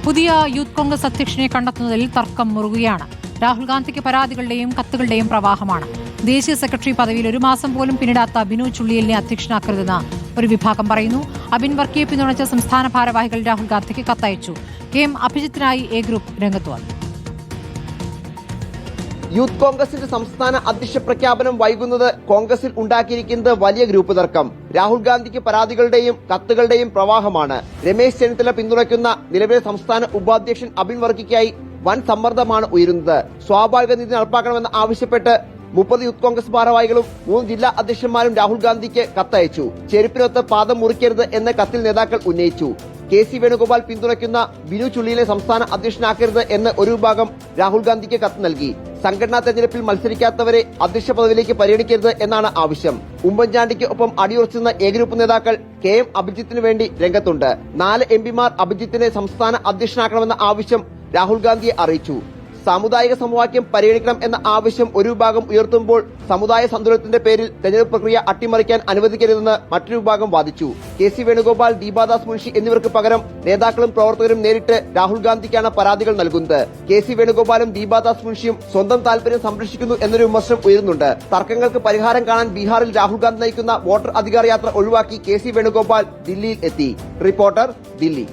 പുതിയ യൂത്ത് കോൺഗ്രസ് അധ്യക്ഷനെ കണ്ടെത്തുന്നതിൽ തർക്കം മുറുകുകയാണ്. രാഹുൽ ഗാന്ധിക്ക് പരാതികളുടെയും കത്തുകളുടെയും പ്രവാഹമാണ്. ദേശീയ സെക്രട്ടറി പദവിയിൽ 1 മാസം പോലും പിന്നിടാത്ത ബിനു ചുള്ളിയലിനെ അധ്യക്ഷനാക്കരുതെന്ന് ഒരു വിഭാഗം പറയുന്നു. അബിൻ വർക്കിയെ പിന്തുണച്ച സംസ്ഥാന ഭാരവാഹികൾ രാഹുൽ ഗാന്ധിക്ക് കത്തയച്ചു. KM അഭിജിത്തിനായി എ ഗ്രൂപ്പ് രംഗത്ത് വന്നു. യൂത്ത് കോൺഗ്രസിന്റെ സംസ്ഥാന അധ്യക്ഷ പ്രഖ്യാപനം വൈകുന്നത് കോൺഗ്രസിൽ ഉണ്ടാക്കിയിരിക്കുന്നത് വലിയ ഗ്രൂപ്പ് തർക്കം. രാഹുൽ ഗാന്ധിക്ക് പരാതികളുടെയും കത്തുകളുടെയും പ്രവാഹമാണ്. രമേശ് ചെന്നിത്തല പിന്തുണയ്ക്കുന്ന നിലവിലെ സംസ്ഥാന ഉപാധ്യക്ഷൻ അബിൻ വർക്കിക്കായി വൻ സമ്മർദ്ദമാണ് ഉയരുന്നത്. സ്വാഭാവിക നീതി നടപ്പാക്കണമെന്ന് ആവശ്യപ്പെട്ട് 30 യൂത്ത് കോൺഗ്രസ് ഭാരവാഹികളും 3 ജില്ലാ അധ്യക്ഷന്മാരും രാഹുൽ ഗാന്ധിക്ക് കത്തയച്ചു. ചെരുപ്പിനൊത്ത് പാദം മുറിക്കരുത് എന്ന കത്തിൽ നേതാക്കൾ ഉന്നയിച്ചു. KC വേണുഗോപാൽ പിന്തുണയ്ക്കുന്ന ബിനു ചുള്ളിയിലെ സംസ്ഥാന അധ്യക്ഷനാക്കരുത് എന്ന് ഒരു വിഭാഗം രാഹുൽ ഗാന്ധിക്ക് കത്ത് നൽകി. സംഘടനാ തെരഞ്ഞെടുപ്പിൽ മത്സരിക്കാത്തവരെ അധ്യക്ഷ പദവിയിലേക്ക് പരിഗണിക്കരുത് എന്നാണ് ആവശ്യം. ഉമ്മൻചാണ്ടിക്ക് ഒപ്പം അടിയുറച്ചുന്ന എ ഗ്രൂപ്പ് നേതാക്കൾ KM അഭിജിത്തിന് വേണ്ടി രംഗത്തുണ്ട്. 4 MPമാർ അഭിജിത്തിനെ സംസ്ഥാന അധ്യക്ഷനാക്കണമെന്ന ആവശ്യം രാഹുൽ ഗാന്ധിയെ അറിയിച്ചു. സാമുദായിക സമവാക്യം പരിഗണിക്കണം എന്ന ആവശ്യം ഒരു വിഭാഗം ഉയർത്തുമ്പോൾ സമുദായ സന്തുലനത്തിന്റെ പേരിൽ തെരഞ്ഞെടുപ്പ് പ്രക്രിയ അട്ടിമറിക്കാൻ അനുവദിക്കരുതെന്ന് മറ്റൊരു വിഭാഗം വാദിച്ചു. KC വേണുഗോപാൽ, ദീപാദാസ് മുൻഷി എന്നിവർക്ക് പകരം നേതാക്കളും പ്രവർത്തകരും നേരിട്ട് രാഹുൽ ഗാന്ധിക്കാണ് പരാതികൾ നൽകുന്നത്. KC വേണുഗോപാലും ദീപാദാസ് മുൻഷിയും സ്വന്തം താൽപര്യം സംരക്ഷിക്കുന്നു എന്നൊരു വിമർശനം ഉയരുന്നുണ്ട്. തർക്കങ്ങൾക്ക് പരിഹാരം കാണാൻ ബീഹാറിൽ രാഹുൽ ഗാന്ധി നയിക്കുന്ന വോട്ടർ അധികാര യാത്ര ഒഴിവാക്കി KC വേണുഗോപാൽ ദില്ലിയിൽ എത്തി. റിപ്പോർട്ടർ, ദില്ലി.